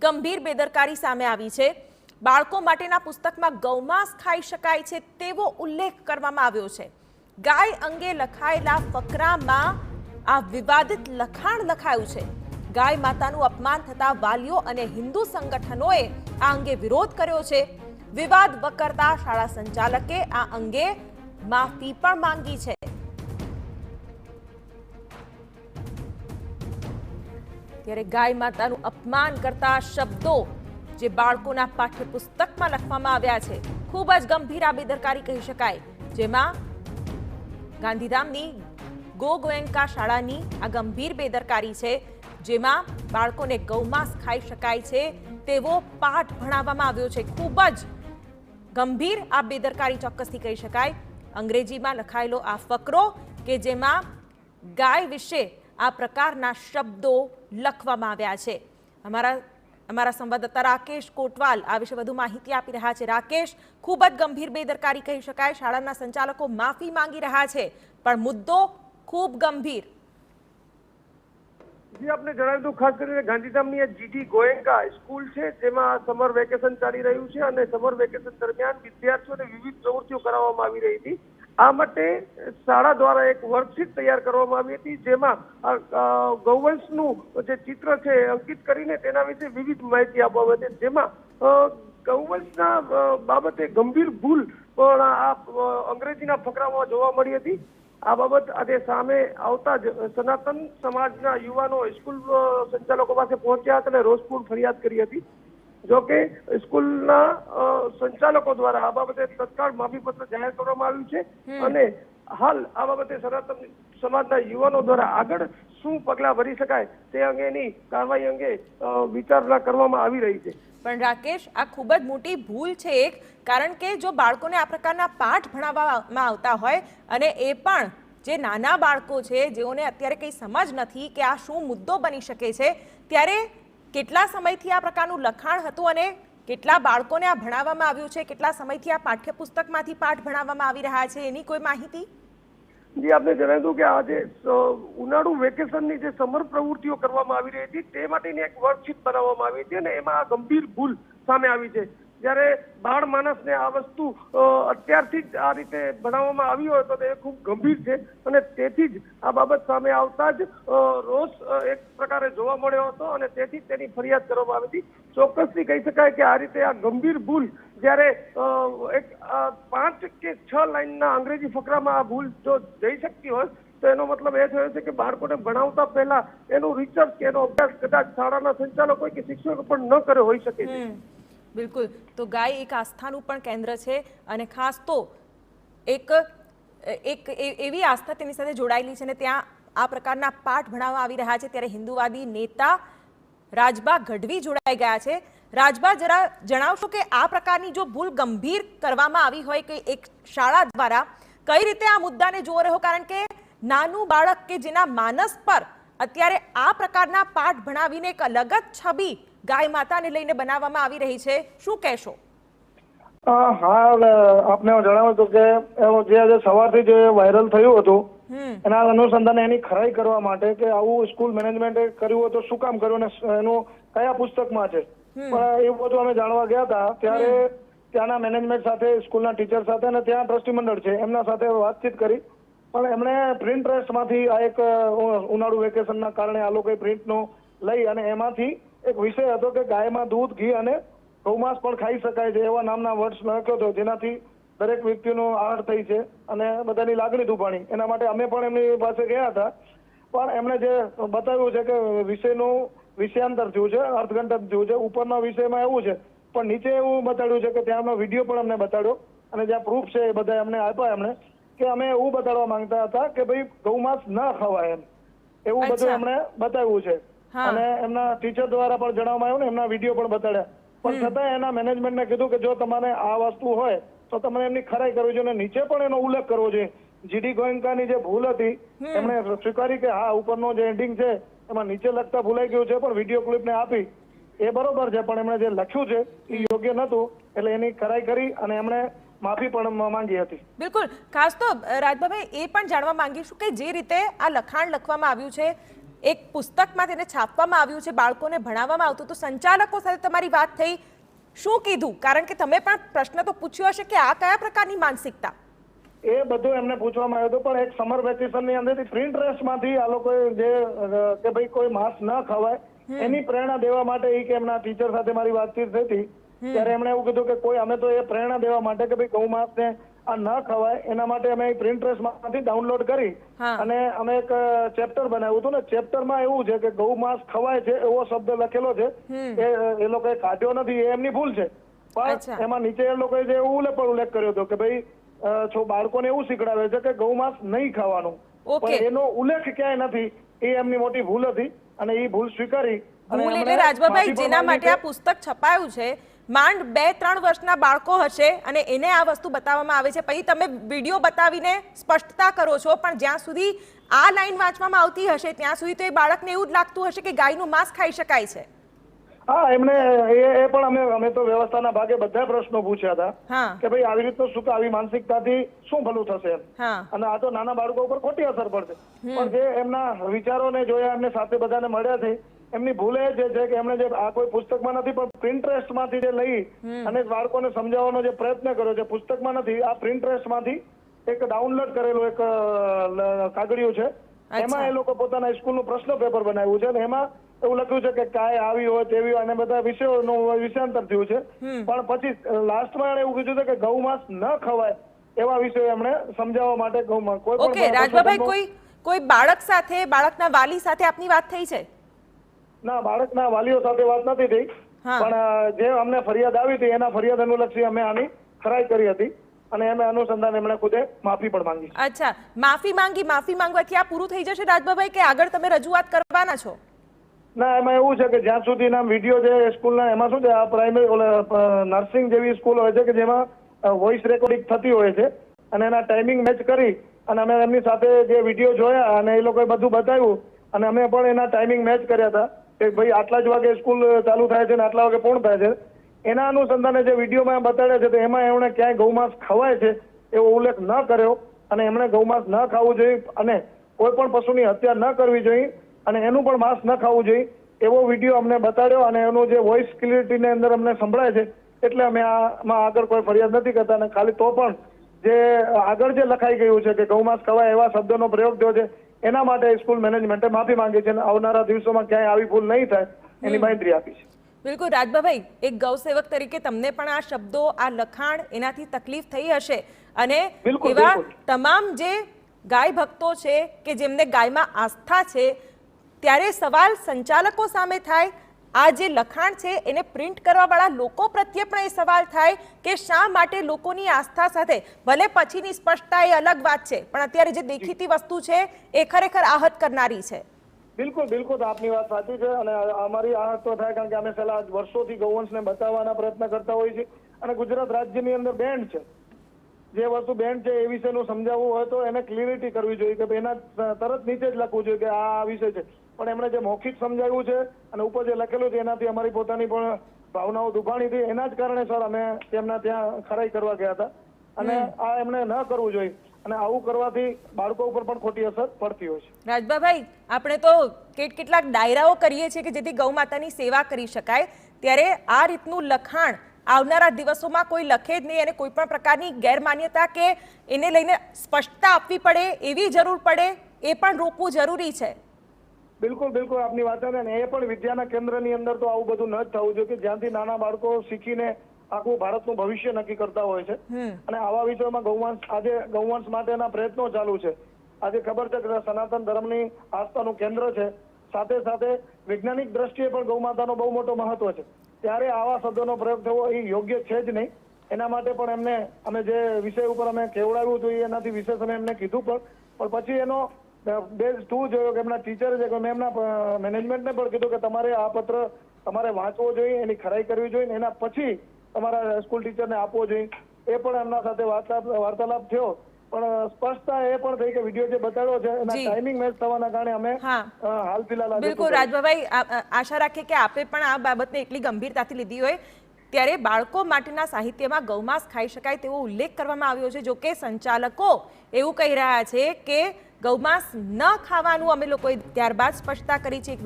ગંભીર બેદરકારી સામે આવી છે। બાળકો માટેના પુસ્તકમાં ગૌમાંસ ખાઈ શકાય છે તેવો ઉલ્લેખ કરવામાં આવ્યો છે। ગાય અંગે લખાયેલા ફકરામાં આ વિવાદિત લખાણ લખાયું છે। ગાય માતાનું અપમાન થતા વાલીઓ અને હિન્દુ સંગઠનોએ આ અંગે વિરોધ કર્યો છે। વિવાદ વકરતા શાળા સંચાલકે આ અંગે માફી પણ માંગી છે। ત્યારે ગાય માતાનું અપમાન કરતા શબ્દો જે બાળકોના પાઠ્યપુસ્તકમાં લખવામાં આવ્યા છે ખૂબ જ ગંભીર આ બેદરકારી કહી શકાય, જેમાં ગાંધીધામની ગોએન્કા શાળાની આ ગંભીર બેદરકારી છે, જેમાં બાળકોને ગૌમાંસ ખાઈ શકાય છે તેવો પાઠ ભણાવવામાં આવ્યો છે। ખૂબ જ ગંભીર આ બેદરકારી ચોક્કસથી કહી શકાય। અંગ્રેજીમાં લખાયેલો આ ફકરો કે જેમાં ગાય વિશે આ પ્રકારના શબ્દો લખવામાં આવ્યા છે। અમારા સંવાદદાતા રાકેશ કોટવાલ આ વિશે વધુ માહિતી આપી રહ્યા છે। રાકેશ, ખૂબ જ ગંભીર બેદરકારી કહી શકાય। શાળાના સંચાલકો માફી માંગી રહ્યા છે, પણ મુદ્દો ખૂબ ગંભીર। જી, આપને જણાવ્યું તો ખાસ કરીને ગાંધીધામની જીડી ગોએન્કા સ્કૂલ છે, જેમાં સમર વેકેશન ચાલી રહ્યું છે અને સમર વેકેશન દરમિયાન વિદ્યાર્થીઓને વિવિધ પ્રવૃત્તિઓ કરાવવામાં આવી રહી હતી। આ માટે શાળા દ્વારા એક વર્કશીટ તૈયાર કરવામાં આવી હતી, જેમાં ગૌવંશનું જે ચિત્ર છે અંકિત કરીને તેના વિશે વિવિધ માહિતી આપવામાં આવી હતી, જેમાં ગૌવંશના બાબતે ગંભીર ભૂલ પણ આ અંગ્રેજીના ફકરામાં જોવા મળી હતી। આ બાબત આજે સામે આવતા જ સનાતન સમાજના યુવાનો સ્કૂલ સંચાલકો પાસે પહોંચ્યા હતા અને રોષપૂર્ણ ફરિયાદ કરી હતી। જોકે સ્કૂલના સંચાલકો દ્વારા આ બાબતે તત્કાળ માફીપત્ર જાહેર કરવામાં આવ્યું છે અને હાલ આ બાબતે સનાતન સમાજના યુવાનો દ્વારા આગળ શું પગલાં ભરી શકાય તે અંગેની કાર્યવાહી અંગે વિચારણા કરવામાં આવી રહી છે। પણ રાકેશ, આ ખૂબ જ મોટી ભૂલ છે એક, કારણ કે જો બાળકોને આ પ્રકારના પાઠ ભણાવવામાં આવતા હોય અને એ પણ જે નાના બાળકો છે જેઓને અત્યારે કંઈ સમજ નથી કે આ શું મુદ્દો બની શકે છે, ત્યારે કેટલા સમયથી આ પ્રકારનું લખાણ હતું અને કેટલા બાળકોને આ ભણાવવામાં આવ્યું છે, કેટલા સમયથી આ પાઠ્યપુસ્તકમાંથી પાઠ ભણાવવામાં આવી રહ્યા છે, એની કોઈ માહિતી? જી, આપને જણાવ્યું કે આજે ઉનાળુ વેકેશનની જે સમર પ્રવૃત્તિઓ કરવામાં આવી રહી હતી તે માટેની એક વર્કશીટ બનાવવામાં આવી હતી અને એમાં આ ગંભીર ભૂલ સામે આવી છે। જ્યારે બાળ માણસને આ વસ્તુ અત્યારથી જ આ રીતે ભણાવવામાં આવી હોય તો તે ખૂબ ગંભીર છે અને તેથી જ આ બાબત સામે આવતા જ રોષ એક પ્રકારે જોવા મળ્યો હતો અને તેથી જ તેની ફરિયાદ કરવામાં આવી હતી। ચોક્કસથી કહી શકાય કે આ રીતે આ ગંભીર ભૂલ જ્યારે એક 5 કે 6 લાઈનના અંગ્રેજી ફકરામાં આ ભૂલ જો જઈ શકતી હોય તો એનો મતલબ એ થયો છે કે બાળકોને ભણાવતા પહેલા એનું રિસર્ચ કે એનો અભ્યાસ કદાચ શાળાના સંચાલકો કે શિક્ષકો પણ ન કરે હોઈ શકે છે। બિલકુલ, તો ગાય એક આસ્થાનું પણ કેન્દ્ર છે અને ખાસ તો એક એવી આસ્થા તેની સાથે જોડાયેલી છે અને ત્યાં આ પ્રકારના પાઠ ભણાવવા આવી રહ્યા છે। ત્યારે હિન્દુવાદી નેતા રાજબા ગઢવી જોડાઈ ગયા છે। રાજબા, જરા જણાવશો કે આ પ્રકારની જો ભૂલ ગંભીર કરવામાં આવી હોય કે એક શાળા દ્વારા કઈ રીતે આ મુદ્દાને જોવો રહ્યો, કારણ કે નાનું બાળક કે જેના માનસ પર અત્યારે આ પ્રકારના પાઠ ભણાવીને એક અલગ જ છબી ગાય માતાને લઈને બનાવવામાં આવી રહી છે, શું કહેશો? હા, આપને જણાવ્યું હતું કે જે આજે સવારથી જે વાયરલ થયું હતું એના અનુસંધાને એની ખરાઈ કરવા માટે કે આવું સ્કૂલ મેનેજમેન્ટે કર્યું હતું, શું કામ કર્યું અને એનું કયા પુસ્તકમાં છે, પણ એવું બધું અમે જાણવા ગયા હતા ત્યારે ત્યાંના મેનેજમેન્ટ સાથે, સ્કૂલના ટીચર સાથે અને ત્યાં ટ્રસ્ટી મંડળ છે એમના સાથે વાતચીત કરી, પણ એમણે પ્રિન્ટ પ્રેસમાંથી આ એક ઉનાળુ વેકેશનના કારણે આ લોકોએ પ્રિન્ટનો લઈ અને એમાંથી એક વિષય હતો કે ગાયમાં દૂધ, ઘી અને ગૌમાંસ પણ ખાઈ શકાય છે એવા નામના વર્ડ્સ લખ્યો હતો, જેનાથી દરેક વ્યક્તિનો આહટ થઈ છે અને બધાની લાગણી દુભાણી। એના માટે અમે પણ એમની પાસે ગયા હતા, પણ એમણે જે બતાવ્યું છે કે વિષયનું વિષયાંતર થયું છે, અર્થઘટન થયું છે, ઉપરના વિષયમાં એવું છે પણ નીચે એવું બતાડ્યું છે કે ત્યાંનો વિડીયો પણ અમને બતાડ્યો અને જ્યાં પ્રૂફ છે એ બધા અમને આપ્યા એમણે કે અમે એવું બતાડવા માંગતા હતા કે ભાઈ ગૌમાંસ ન ખવાય એમ, એવું બધું એમણે બતાવ્યું છે અને એમના ટીચર દ્વારા પણ જણાવવામાં આવ્યું ને એમના વિડીયો પણ બતાડ્યા, પણ છતાં એના મેનેજમેન્ટને કીધું કે જો તમારે આ વસ્તુ હોય તો તમારે એમની ખરાઈ કરવી જોઈએ અને નીચે પણ એનો ઉલ્લેખ કરવો જોઈએ। જીડી ગોયંકાની જે ભૂલ હતી એમણે સ્વીકારી કે હા ઉપરનો જે એન્ડિંગ છે એમાં નીચે લખતા ભૂલાઈ ગયું છે, પણ વિડીયો ક્લિપને આપી એ બરોબર છે, પણ એમણે જે લખ્યું છે એ યોગ્ય નહોતું એટલે એની ખરાઈ કરી અને એમણે માફી પણ માંગી હતી। બિલકુલ, ખાસ તો રાજભાભાઈ એ પણ જાણવા માંગીશું કે જે રીતે આ લખાણ લખવામાં આવ્યું છે એક પુસ્તકમાં તેને છાપવામાં આવ્યું છે, બાળકોને ભણાવવામાં આવતું, તો સંચાલકો સાથે તમારી વાત થઈ, શું કીધું? કારણ કે તમે પણ પ્રશ્ન તો પૂછ્યો હશે કે આ કયા પ્રકારની માનસિકતા? એ બધું એમને પૂછવામાં આવ્યું હતું, પણ એક સમર વેકેશનની અંદરથી પ્રિન્ટ રેસ્ટમાંથી આ લોકોએ જે કે ભાઈ કોઈ માંસ ન ખવાય એની પ્રેરણા દેવા માટે કે એમના ટીચર સાથે મારી વાતચીત થઈ હતી, ત્યારે એમણે એવું કીધું કે કોઈ અમે તો એ પ્રેરણા દેવા માટે કે ભાઈ ગૌ માંસને આ ન ખવાય એના માટે અમે પ્રિન્ટ રેસ્ટમાંથી ડાઉનલોડ કરી અને અમે એક ચેપ્ટર બનાવ્યું હતું ને ચેપ્ટરમાં એવું છે કે ગૌ માંસ ખવાય છે એવો શબ્દ લખેલો છે, એ લોકોએ કાઢ્યો નથી, એ એમની ભૂલ છે, પણ એમાં નીચે એ લોકોએ જે ઉલ્લેખ કર્યો હતો કે ભાઈ બાળકોને એવું શીખડાવે છે કે ગૌ માંસ નહીં ખાવાનું, પણ એનો ઉલ્લેખ ક્યાંય નથી, એ એમની મોટી ભૂલ હતી અને એ ભૂલ સ્વીકારી. ભૂલ એટલે રાજભાભાઈ જેના માટે આ પુસ્તક છપાયું છે માંડ 2-3 વર્ષના બાળકો હશે અને એને આ વસ્તુ બતાવવામાં આવે છે, પછી તમે વિડીયો બતાવીને સ્પષ્ટતા કરો છો, પણ જ્યાં સુધી આ લાઈન વાંચવામાં આવતી હશે ત્યાં સુધી તો એ બાળકને એવું જ લાગતું હશે કે ગાયનું માંસ ખાઈ શકાય છે. હા, એમને એ પણ અમે તો વ્યવસ્થાના ભાગે બધા પ્રશ્નો પૂછ્યા હતા કે ભાઈ આવી રીતનું શું, આવી માનસિકતાથી શું ભલું થશે એમ, અને આ તો નાના બાળકો ઉપર ખોટી અસર પડશે, પણ જે એમના વિચારોને જોયા, એમને સાથે બધાને મળ્યા છે, એમની ભૂલ એ છે કે એમણે જે આ કોઈ પુસ્તકમાં નથી પણ પ્રિન્ટરેસ્ટમાંથી જે લઈ અને બાળકોને સમજાવવાનો જે પ્રયત્ન કર્યો છે, પુસ્તકમાં નથી, આ પ્રિન્ટરેસ્ટમાંથી એક ડાઉનલોડ કરેલું એક કાગળિયું છે, એમાં એ લોકો પોતાના સ્કૂલનું પ્રશ્ન પેપર બનાવ્યું છે અને એમાં એવું લખ્યું છે કે કાય આવી હોય તેવી હોય અને બધા વિષયોનું વિષયાંતર થયું છે, પણ પછી લાસ્ટમાં એમણે એવું કીધું છે કે ગૌ માંસ ન ખવાય એવા વિષયો એમણે સમજાવવા માટે ગૌ માંસ કોઈ પણ. ઓકે રાજભાભાઈ, કોઈ બાળક સાથે, બાળકના વાલી સાથે આપની વાત થઈ છે? ના, બાળકના વાલીઓ સાથે વાત નથી થઈ, પણ જે અમને ફરિયાદ આવી હતી એના ફરિયાદ અનુલક્ષી અમે આની ખરાઈ કરી હતી અને એમ અનુસંધાન એમણે ખુદે માફી પણ માંગી. અચ્છા, માફી માંગવાથી આ પૂરું થઈ જશે રાજભાભાઈ કે આગળ તમે રજૂઆત કરવાના છો? ના, એમાં એવું છે કે જ્યાં સુધી ના વિડીયો જે સ્કૂલના એમાં શું છે, આ પ્રાઇમરી નર્સિંગ જેવી સ્કૂલ હોય છે કે જેમાં વોઇસ રેકોર્ડિંગ થતી હોય છે અને એના ટાઈમિંગ મેચ કરી અને અમે એમની સાથે જે વિડીયો જોયા અને એ લોકોએ બધું બતાવ્યું અને અમે પણ એના ટાઈમિંગ મેચ કર્યા હતા કે ભાઈ આટલા જ વાગે સ્કૂલ ચાલુ થાય છે ને આટલા વાગે પૂર્ણ થાય છે. એના અનુસંધાને જે વિડીયોમાં બતાડ્યા છે તો એમાં એમણે ક્યાંય ગૌમાંસ ખવાય છે એવો ઉલ્લેખ ન કર્યો અને એમણે ગૌમાંસ ન ખાવું જોઈએ અને કોઈ પણ પશુની હત્યા ન કરવી જોઈએ અને એનું પણ માંસ ન ખાવું જોઈએ એવો વિડીયો અમને બતાડ્યો અને એનું જે વોઇસ ક્લિયરિટીની અંદર અમને સંભળાય છે, એટલે અમે આમાં આગળ કોઈ ફરિયાદ નથી કરતા. અને ખાલી તો પણ જે આગળ જે લખાઈ ગયું છે કે ગૌમાંસ ખવાય એવા શબ્દોનો પ્રયોગ થયો છે એના માટે સ્કૂલ મેનેજમેન્ટે માફી માંગી છે અને આવનારા દિવસોમાં ક્યાંય આવી ભૂલ નહીં થાય એની બાંયધરી આપી છે. બિલકુલ રાજભાભાઈ, એક ગૌસેવક તરીકે તમને પણ આ શબ્દો, આ લખાણ એનાથી તકલીફ થઈ હશે અને એવા તમામ જે ગાય ભક્તો છે કે જેમને ગાયમાં આસ્થા છે, ત્યારે સવાલ સંચાલકો સામે થાય, આ જે લખાણ છે એને પ્રિન્ટ કરવાવાળા લોકો પ્રત્યે પણ એ સવાલ થાય કે શા માટે લોકોની આસ્થા સાથે, ભલે પછીની સ્પષ્ટતા એ અલગ વાત છે, પણ અત્યારે જે દેખીતી વસ્તુ છે એ ખરેખર આહત કરનારી છે. બિલકુલ આપની વાત સાચી છે અને અમારી આહત તો થાય કારણ કે અમે છેલ્લા વર્ષોથી ગૌવંશને બચાવવાના પ્રયત્ન કરતા હોઈએ છીએ અને ગુજરાત રાજ્યની અંદર બેન્ડ છે, જે વસ્તુ બેન્ડ છે એ વિશેનું સમજાવવું હોય તો એને ક્લિયરિટી કરવી જોઈએ કે એના તરત નીચે જ લખવું જોઈએ કે આ વિષય છે, પણ એમણે જે મૌખિક સમજાવ્યું છે અને ઉપર જે લખેલું છે એનાથી અમારી પોતાની પણ ભાવનાઓ દુભાણી હતી. એના જ કારણે સર અમે તેમના ત્યાં ખરાઈ કરવા ગયા હતા અને આ એમણે ન કરવું જોઈએ અને આવું કરવાથી બાળકો ઉપર પણ ખોટી અસર પડતી હોય છે. રાજભાભાઈ, આપણે તો કેટલાક ડાયરાઓ કરીએ છીએ કે જેથી ગૌ માતાની સેવા કરી શકાય, ત્યારે આ રીતનું લખાણ આવનારા દિવસોમાં કોઈ લખે જ નહીં અને કોઈ પણ પ્રકારની ગેરમાન્યતા કે એને લઈને સ્પષ્ટતા આપવી પડે એવી જરૂર પડે, એ પણ રોકવું જરૂરી છે. બિલકુલ આપની વાત છે ને, એ પણ વિદ્યાના કેન્દ્રની અંદર તો આવું બધું ન જ થવું જોઈએ કે જ્યાંથી નાના બાળકો શીખીને આખું ભારતનું ભવિષ્ય નક્કી કરતા હોય છે અને આવા વિષયોમાં ગૌવંશ માટેના પ્રયત્નો ચાલુ છે. આજે ખબર છે કે સનાતન ધર્મની આસ્થાનું કેન્દ્ર છે, સાથે સાથે વૈજ્ઞાનિક દ્રષ્ટિએ પણ ગૌમાતાનો બહુ મોટો મહત્વ છે, ત્યારે આવા શબ્દોનો પ્રયોગ થવો એ યોગ્ય છે જ નહીં. એના માટે પણ અમે જે વિષય ઉપર અમે કેવડાવ્યું હતું એનાથી વિશેષ અમે એમને કીધું પણ પછી એનો બેઝ ટુ જોયો કે એમના ટીચર છે કે મેં એમના મેનેજમેન્ટને પણ કીધું કે તમારે આ પત્ર તમારે વાંચવો જોઈએ, એની ખરાઈ કરવી જોઈએ, એના પછી તમારા સ્કૂલ ટીચરને આપવો જોઈએ. એ પણ એમના સાથે વાર્તાલાપ થયો, પણ સ્પષ્ટતા એ પણ થઈ કે વિડીયો જે બતાવ્યો છે એના ટાઈમિંગ મેચ થવાના કારણે અમે હાલ ફિલહાલ. બિલકુલ રાજભાભાઈ, આશા રાખીએ કે આપે પણ આ બાબતને એટલી ગંભીરતાથી લીધી હોય. ત્યારે બાળકો માટેના સાહિત્યમાં ગૌમાંસ ખાઈ શકાય તેવો ઉલ્લેખ કરવામાં આવ્યો છે. જો કે સંચાલકો એવું કહી રહ્યા છે કે ગૌમાંસ ન ખાવાનું અમે લોકોએ ત્યારબાદ સ્પષ્ટતા કરી છે. એક